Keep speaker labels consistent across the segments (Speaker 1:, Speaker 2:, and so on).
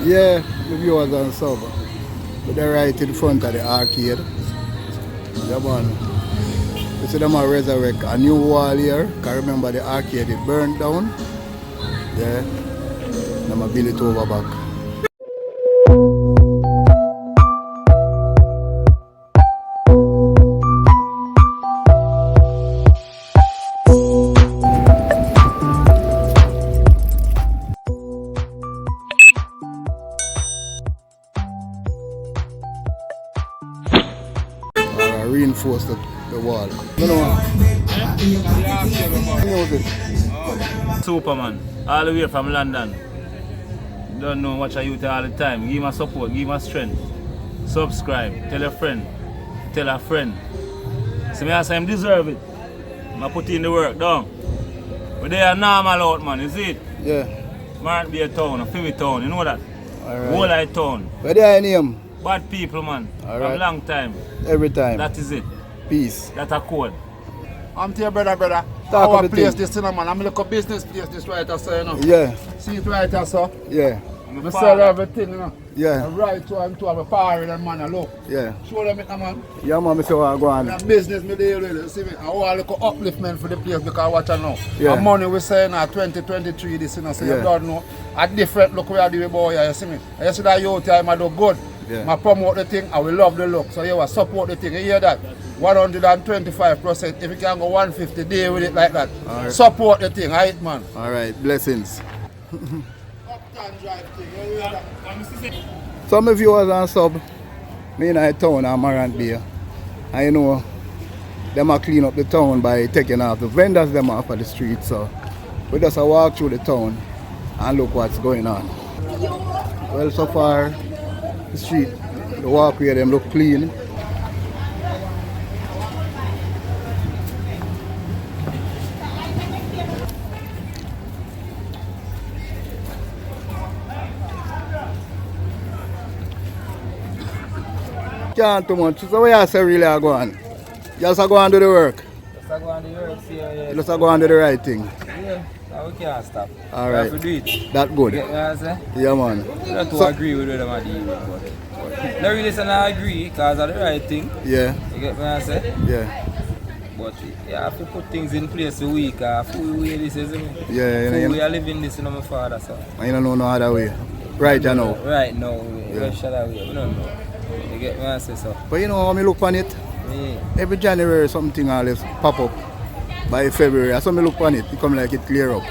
Speaker 1: Yeah, the viewers and sub. But they're right in front of the arcade. Yeah, man. You see them are resurrect a new wall here. Because remember the arcade it burned down. Yeah. Them are build it over back. Reinforce the wall.
Speaker 2: Superman, all the way from London. Don't know watch a youth all the time. Give him a support, give him a strength. Subscribe, tell a friend, tell a friend. So me ask him deserve it. I put in the work down. But they are normal out, man, you see it?
Speaker 1: Yeah.
Speaker 2: Morant Bay town, a favorite town, you know that?
Speaker 1: Alright.
Speaker 2: Whole light town.
Speaker 1: Where they are name?
Speaker 2: Bad people, man.
Speaker 1: All
Speaker 2: From
Speaker 1: right.
Speaker 2: long time.
Speaker 1: Every time.
Speaker 2: That is it.
Speaker 1: Peace.
Speaker 2: That's a code.
Speaker 3: I'm to your brother.
Speaker 1: Talk
Speaker 3: Our
Speaker 1: of the
Speaker 3: place
Speaker 1: thing.
Speaker 3: this thing, man. I'm like a business place this right here, sir, you know.
Speaker 1: Yeah.
Speaker 3: See it right here, sir.
Speaker 1: Yeah.
Speaker 3: We sell everything, you know.
Speaker 1: Yeah.
Speaker 3: And right to and to have a power in man, look.
Speaker 1: Yeah.
Speaker 3: Show them it, man.
Speaker 1: Yeah, man, I say what I go on.
Speaker 3: And business me deal with it, see me. I want a little upliftment for the place because watch out now.
Speaker 1: Yeah.
Speaker 3: And money we say now 2023 this, you know. So
Speaker 1: Yeah.
Speaker 3: you don't know. A different look we are doing boy here, you see me. And you see that youth time I do good.
Speaker 1: Yeah.
Speaker 3: I promote the thing, I will love the look. So you will support the thing. You hear that? 125%. If you can go 150 day with it like that.
Speaker 1: Alright.
Speaker 3: Support the thing, right man?
Speaker 1: Alright, blessings.
Speaker 3: Uptown drive thing, you hear that?
Speaker 1: Some viewers and sub, me in the town of Morant Bay. And you know, them are clean up the town by taking off the vendors them off of the street. So we just walk through the town and look what's going on. Well, so far, the street, the walkway, them look clean. Can't too much. So what you say really are going? You just go and do the work.
Speaker 4: Just go and do the work, see, yeah.
Speaker 1: You just go and do the right thing.
Speaker 4: Yeah, now we can't stop.
Speaker 1: Alright.
Speaker 4: We have to do it.
Speaker 1: That good.
Speaker 4: You get what I say?
Speaker 1: Yeah, man.
Speaker 4: We don't
Speaker 1: So-
Speaker 4: agree with them at the end, but not really saying I agree because of the right thing.
Speaker 1: Yeah,
Speaker 4: You get what I say?
Speaker 1: yeah.
Speaker 4: But you have to put things in place a week. Full way this is me.
Speaker 1: Yeah,
Speaker 4: Full
Speaker 1: you
Speaker 4: way
Speaker 1: know,
Speaker 4: I live in this, you know, my father, so.
Speaker 1: you don't know no other way. Right, you know.
Speaker 4: Right now,
Speaker 1: Yeah.
Speaker 4: we shut away. We don't know. You get what I say, so.
Speaker 1: But you know how I look on it?
Speaker 4: Yeah.
Speaker 1: Every January something always pop up. By February, as I look on it, it come like it clear up.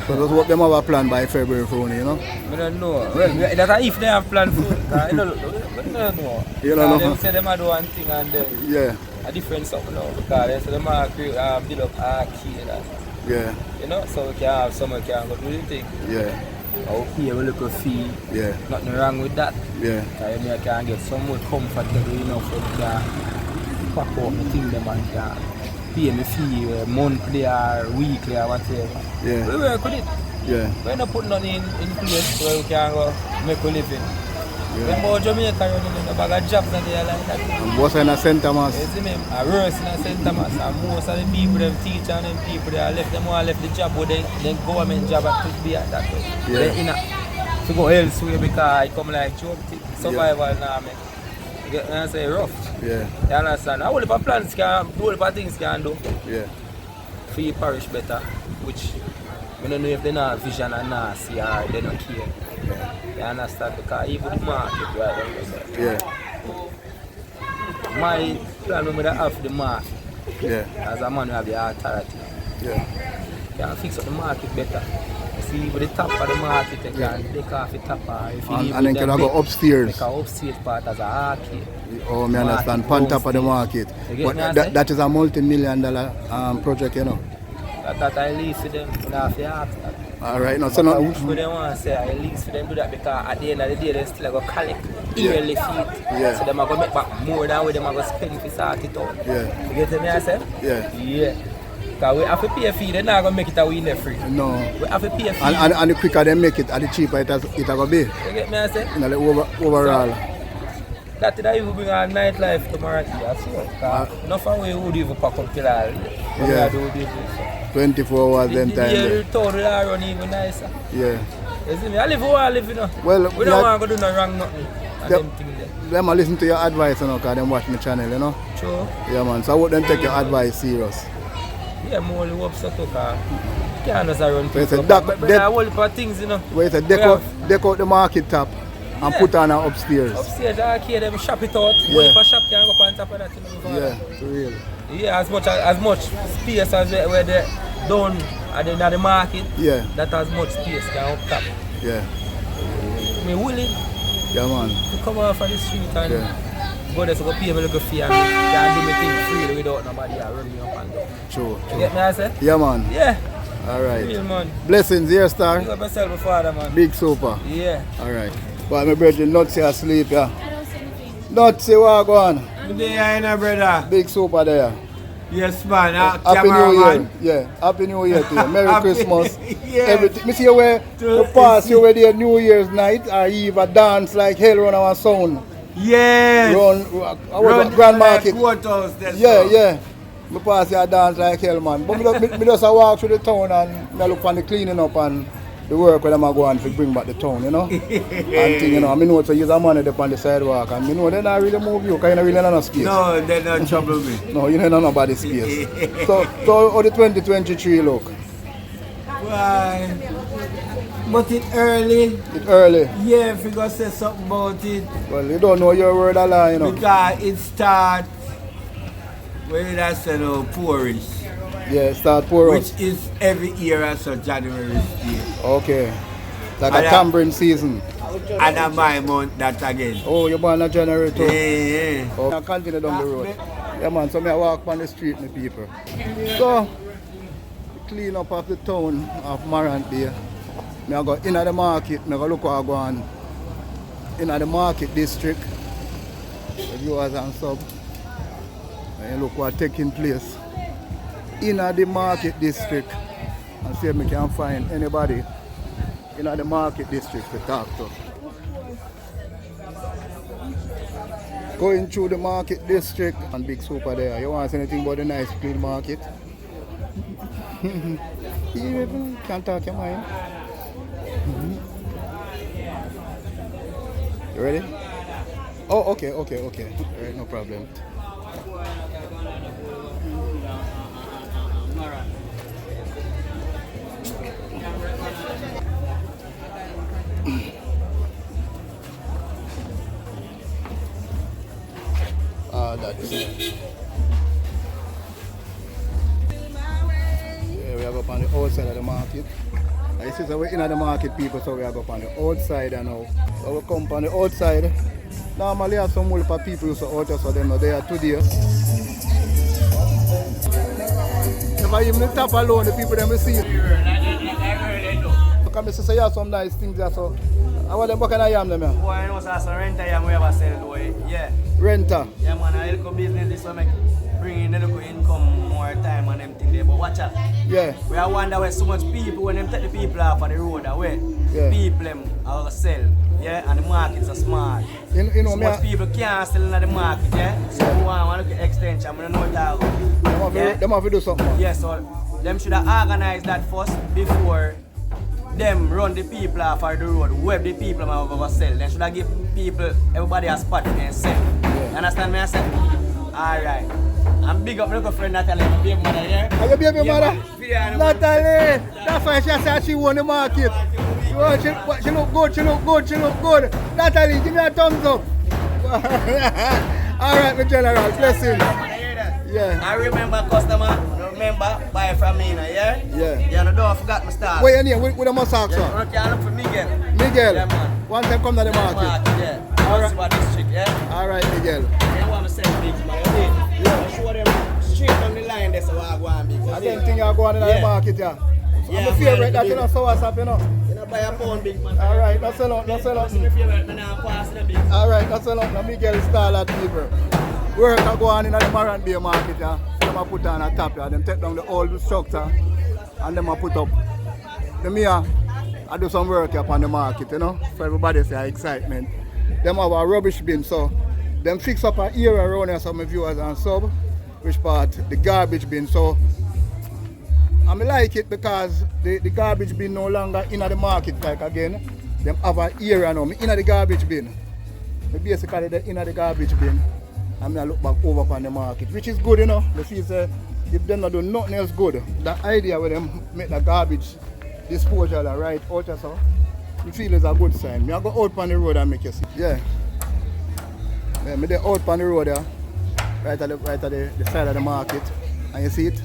Speaker 1: So that's what them have a plan by February for me, you know?
Speaker 4: I don't know. Well, that's if they have planned for it. I don't know.
Speaker 1: You don't know?
Speaker 4: They say them do one thing and then
Speaker 1: Yeah,
Speaker 4: a different something now. Because they say them are create build up arcade and,
Speaker 1: yeah,
Speaker 4: you know, so we can have someone can go do the thing.
Speaker 1: yeah,
Speaker 4: Okay, we look a fee.
Speaker 1: yeah,
Speaker 4: Nothing wrong with that.
Speaker 1: yeah,
Speaker 4: Because you can get some more comfortable, you know, for the pack up the thing them and can pay me fee monthly or weekly or whatever.
Speaker 1: yeah,
Speaker 4: We work with it.
Speaker 1: yeah,
Speaker 4: We're not putting nothing in place where we can go make a living.
Speaker 1: yeah.
Speaker 4: Remember Jamaica running a bag of jobs and they are like that.
Speaker 1: And what's in a St Thomas?
Speaker 4: You see me? I worse in St Thomas and most of the people, them teachers and them people, they are left them all left the job but then government job at to be at that way.
Speaker 1: Yeah.
Speaker 4: They in a, to go elsewhere because it come like job thing. Survival now make. You get what I say? Rough.
Speaker 1: Yeah,
Speaker 4: You understand? How many plans can do, what things can do
Speaker 1: yeah,
Speaker 4: for your parish better, which I don't know if they not vision and not see or they don't care.
Speaker 1: yeah,
Speaker 4: You understand? Because even the market right now.
Speaker 1: yeah,
Speaker 4: My plan when I have the market,
Speaker 1: yeah,
Speaker 4: as a man who have the authority,
Speaker 1: yeah,
Speaker 4: you can fix up the market better. You see, with the top of the market, you can take off the top. If you leave
Speaker 1: and then
Speaker 4: with
Speaker 1: can
Speaker 4: the
Speaker 1: I go
Speaker 4: big-
Speaker 1: upstairs?
Speaker 4: Make a upstairs part as a arcade.
Speaker 1: Oh, me understand. Pan top of the market.
Speaker 4: You get
Speaker 1: But
Speaker 4: me, I say?
Speaker 1: that is a multi-million-dollar project, you know.
Speaker 4: That I leave for them, you have to ask that.
Speaker 1: Alright, now so
Speaker 4: But
Speaker 1: now,
Speaker 4: which way they want to say, I lease for them do that because at the end of the day, they still go collect yearly feet.
Speaker 1: Yeah.
Speaker 4: So they are going to make back more than what they are going to spend for sort it out.
Speaker 1: yeah,
Speaker 4: You get me, I say?
Speaker 1: yeah,
Speaker 4: Yeah. Because we have to pay a fee, they're not going to make it away in the free.
Speaker 1: no.
Speaker 4: We have to pay a fee.
Speaker 1: And the quicker they make it, and the cheaper it will be.
Speaker 4: You get me, I say?
Speaker 1: You know, like overall.
Speaker 4: That did even bring our nightlife to Morant Bay, I swear. Enough of we would even pack up till all day.
Speaker 1: Yeah. 24 hours them time.
Speaker 4: The
Speaker 1: there.
Speaker 4: town will run even nicer.
Speaker 1: Yeah.
Speaker 4: You see me? I live where I live, you know.
Speaker 1: Well,
Speaker 4: We don't want to do no wrong nothing. And
Speaker 1: Yep.
Speaker 4: them thing there.
Speaker 1: them a listen to your advice, you know, because them watch my channel, you know.
Speaker 4: True.
Speaker 1: Yeah, man. So I would them take your advice serious.
Speaker 4: Yeah, more only hope so too, cause you can't just run
Speaker 1: So it's
Speaker 4: people.
Speaker 1: a duck-
Speaker 4: But
Speaker 1: that-
Speaker 4: there are a whole heap of things, you know.
Speaker 1: Where it's a
Speaker 4: We
Speaker 1: deck
Speaker 4: have-
Speaker 1: out the market top and
Speaker 4: Yeah.
Speaker 1: put on her upstairs.
Speaker 4: Upstairs, I care them shop it out.
Speaker 1: Yeah.
Speaker 4: Whole heap of shop can go up on top of that, you know. before
Speaker 1: Yeah,
Speaker 4: that.
Speaker 1: for real.
Speaker 4: Yeah, as much space as where they down at the market.
Speaker 1: Yeah,
Speaker 4: That as much space can up top.
Speaker 1: yeah.
Speaker 4: Me willing
Speaker 1: Yeah, man.
Speaker 4: to come off of the street and
Speaker 1: Yeah.
Speaker 4: go there to go pay me a little fee and can do my thing freely without nobody run me up and down.
Speaker 1: True,
Speaker 4: You get me, I say?
Speaker 1: Yeah, man.
Speaker 4: Yeah,
Speaker 1: All right.
Speaker 4: real man.
Speaker 1: Blessings here, star.
Speaker 4: Big up yourself before that, man.
Speaker 1: Big super.
Speaker 4: Yeah.
Speaker 1: All right. But my brother, Nutsy asleep, yeah. Nutsy, what go on?
Speaker 5: Good day, brother.
Speaker 1: Big super there.
Speaker 5: Yes, man.
Speaker 1: Happy New Year. Yeah. Happy New Year to you. Merry
Speaker 5: Happy-
Speaker 1: Christmas.
Speaker 5: Yes.
Speaker 1: Everything. Me see you where the past you were there New Year's night or Eve a dance like hell around our sound.
Speaker 5: Yes.
Speaker 1: Run Grand Market.
Speaker 5: Courthouse, that's
Speaker 1: Yeah,
Speaker 5: all.
Speaker 1: yeah. Me pass you a dance like hell, man. But me just a walk through the town and me look for the cleaning up and the work where them a go on to bring back the town, you know. And thing, you know, I know it's a use of money up on the sidewalk and me know they not really move you because you don't really have no space.
Speaker 5: No, they don't trouble me.
Speaker 1: No, you don't have nobody's space. So how the 2023 look?
Speaker 5: Why? But it early.
Speaker 1: It's early.
Speaker 5: Yeah, if you go say something about it.
Speaker 1: Well, you don't know your word a lie, you know.
Speaker 5: Because it starts, where did I say no, poorish.
Speaker 1: Yeah, start pour
Speaker 5: Which
Speaker 1: out.
Speaker 5: is every year as a January day.
Speaker 1: Okay. Like
Speaker 5: And
Speaker 1: a tampering season.
Speaker 5: And a my month that again.
Speaker 1: Oh, you're born in January too?
Speaker 5: Yeah.
Speaker 1: Oh, I continue down the road. Yeah, man, so I walk on the street, my people. So, clean up of the town of Morant Bay. I go in the market, I go look what I go on in the market district. The viewers and sub. And look what taking place in the market district. And see if I can find anybody in the market district to talk to. Going through the market district and big super there. You want to say anything about the nice clean market? You can't talk your mind. You ready? Oh, okay. All right, no problem. That's yeah, we are up on the outside of the market. I see so we're in the market people, so we are up on the outside now. So we come on the outside. Normally have some multiple people so out so them are there today. If I even the top alone, the people them will see it. Because I say you have some nice things there, so I want them back in the yam them here.
Speaker 6: Boy, I know that's a renter yam we ever sell boy. Yeah.
Speaker 1: Renter.
Speaker 6: Yeah man, a little business this one make bring in a little income more time and them thing there. But watch out.
Speaker 1: Yeah.
Speaker 6: We are wonder where so much people when them take the people off of the road away.
Speaker 1: Yeah.
Speaker 6: People them are sell. Yeah, and the markets are smart.
Speaker 1: You know,
Speaker 6: So
Speaker 1: me,
Speaker 6: much people can't sell in the market, yeah? So we want to look at extension, I don't know what that
Speaker 1: them have to do something.
Speaker 6: yeah, so them should have organized that first before them run the people off of the road, web the people them over sell. They should have give people, everybody a spot and sell.
Speaker 1: Yeah.
Speaker 6: You understand me I say? Alright. I'm big up my little friend Natalie, my baby mother here.
Speaker 1: Are you baby mother?
Speaker 6: Yeah,
Speaker 1: Natalie! That's why she said she won the market. She look good. Natalie, give me a thumbs up. Alright, my general, blessing. Yeah.
Speaker 6: I remember customer, remember buy from me, yeah?
Speaker 1: Yeah.
Speaker 6: Yeah, no, don't forget my start.
Speaker 1: Where you name? With the Mossack,
Speaker 6: Yeah,
Speaker 1: sir?
Speaker 6: you can look for Miguel.
Speaker 1: Miguel.
Speaker 6: Yeah, man.
Speaker 1: One time come to the market.
Speaker 6: Yeah.
Speaker 1: Alright.
Speaker 6: Alright. District, yeah?
Speaker 1: Alright, Miguel.
Speaker 6: You want to sell big, man, you see? Yeah. Show them straight on the line, that's how I go on big.
Speaker 1: I don't think you're going to the
Speaker 6: Yeah.
Speaker 1: market, yeah.
Speaker 6: Yeah,
Speaker 1: I'm a favorite that
Speaker 6: big.
Speaker 1: you know, so what's up, you know.
Speaker 6: You know, buy a pound big, man.
Speaker 1: Alright, that's a lot.
Speaker 6: That's my favorite, man, I'm passing the big.
Speaker 1: Alright, that's a lot. Now Miguel style at people. Work I go on in the Morant Bay market, yeah. Them a put on a top, yeah. Them take down the old structure and them a put up. Them here, I do some work up on the market, you know, for everybody say excitement. Them have a rubbish bin, so them fix up an area around here, some viewers and sub, which part, the garbage bin, so I like it because the garbage bin no longer in the market like again. Them have an area now. Me in the garbage bin. Me basically in the garbage bin. And I look back over upon the market, which is good, you know. The feel say if them not do nothing else good, the idea where them make the garbage disposal right out or so, you feel is a good sign. Me I go out on the road and make you see. Yeah. Yeah, me there out on the road there, right at the side of the market. And you see it?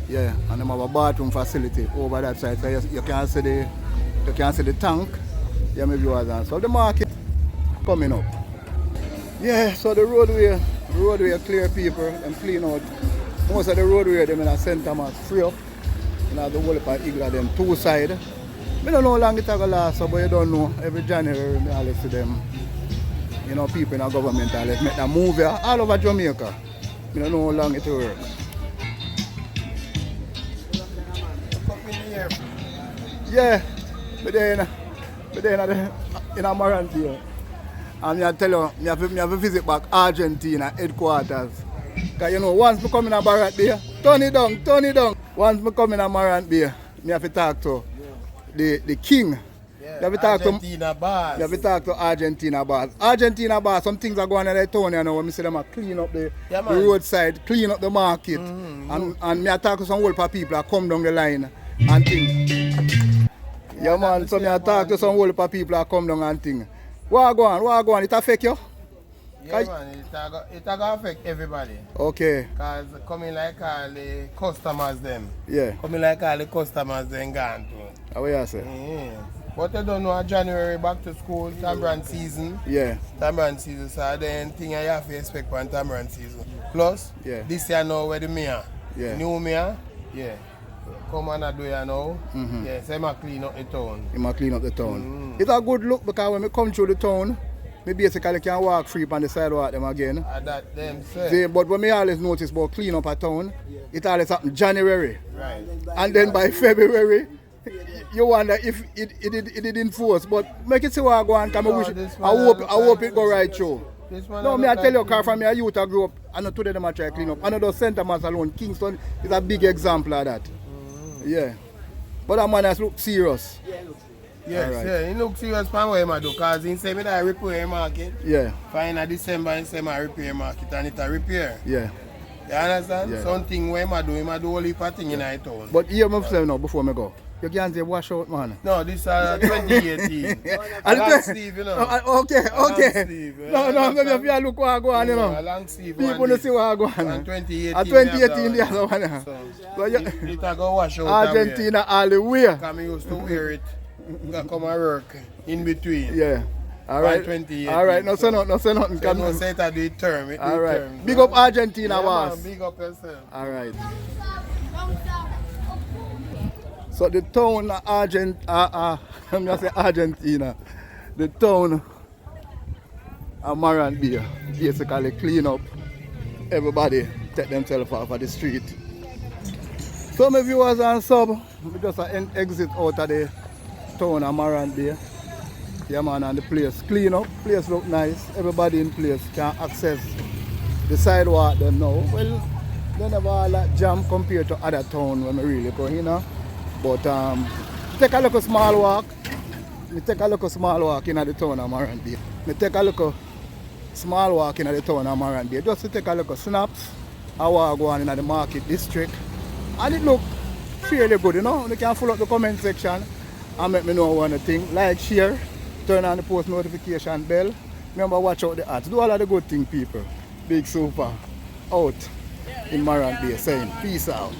Speaker 1: Yeah, and them have a bathroom facility over that side. So you can see the tank. Yeah, my viewers and so the market coming up. Yeah, so the roadway clear people and clean out. Most of the roadway them in St Thomas free up. You know the whole of Igla them two side. I don't know how long it will last, but you don't know. Every January I listen to them. You know, people in the government and let's make them move here all over Jamaica. I don't know how long it will work. Yeah, but then in Morant Bay. And I tell you, I have to visit back Argentina headquarters. Because you know, once I come in Morant Bay, turn it down. Once I come in Morant Bay, I have to talk to the king.
Speaker 3: Yeah,
Speaker 1: You have to talk
Speaker 3: Argentina boss.
Speaker 1: You have to talk to Argentina boss. Argentina boss, some things are going on in the town, you know, when I see them clean up the roadside, clean up the market. And me I talk to some old people that come down the line and things. Yeah man, so I talk to some old people that come down and things. What go on? It affect you?
Speaker 3: Yeah man, it will affect everybody.
Speaker 1: Okay.
Speaker 3: Because coming like all the customers them.
Speaker 1: Yeah.
Speaker 3: Coming like all the customers them gone too.
Speaker 1: How will you say?
Speaker 3: Yeah. But you don't know January back to school, Tambourine season.
Speaker 1: Yeah.
Speaker 3: Tambourine season, so then thing I have to expect for Tambourine season. Plus, this year now where the mayor.
Speaker 1: Yeah.
Speaker 3: New mayor, yeah. Come and do it now. Yeah, so I clean up the town.
Speaker 1: You must clean up the town. It's a good look because when we come through the town, we basically can walk free on the sidewalk them again.
Speaker 3: That them say.
Speaker 1: See, but when we always notice about clean up a town, it always happen January.
Speaker 3: Right.
Speaker 1: And then by February, you wonder if it didn't force. But make it see what I go on, because I hope it go right through. No, me I tell you, because from my youth I grew up, I know today them I try to clean up. I know those St Thomas alone, Kingston is a big example of that. Yeah. But that man has looked serious.
Speaker 3: Yes, right. Yeah, he looks serious for what he do, because he say me that I repair market.
Speaker 1: Yeah.
Speaker 3: Fine at December, he say I repair market and it a repair.
Speaker 1: Yeah.
Speaker 3: You understand?
Speaker 1: Yeah.
Speaker 3: Something where he do all heap of thing in the town.
Speaker 1: But here I say now before I go. You can't say wash out, man.
Speaker 3: No, this is 2018. Long sleeve, you know.
Speaker 1: Okay.
Speaker 3: Sleeve,
Speaker 1: no, maybe if you look what I go on, you know.
Speaker 3: Long sleeve.
Speaker 1: People don't see what I go on.
Speaker 3: And 2018.
Speaker 1: At 2018, the other one.
Speaker 3: So it a go wash out.
Speaker 1: Argentina all the way.
Speaker 3: Because I used to wear it. I come and work in between.
Speaker 1: Yeah. All right.
Speaker 3: 2018.
Speaker 1: All right. No say nothing.
Speaker 3: So no say it at the term.
Speaker 1: All right. Big up Argentina, boss.
Speaker 3: Big up yourself.
Speaker 1: All right. So the town of I'm gonna say Argentina. The town of Morant Bay basically clean up. Everybody take themselves off of the street. So my viewers and sub, we just exit out of the town of Morant Bay. Yeah man, and the place clean up, place look nice. Everybody in place can access the sidewalk them now. Well, they never all that jam compared to other town when we really go in. But take a look at small walk. Me take a look at small walk in the town of Morant Bay. Me take a look at small walk in the town of Morant Bay. Just to take a look at snaps. I walk go on in the market district. And it look fairly good, you know. You can follow up the comment section and make me know what you think. Like, share, turn on the post notification bell. Remember, watch out the ads. Do all of the good things, people. Big Super out in Morant Bay saying peace out.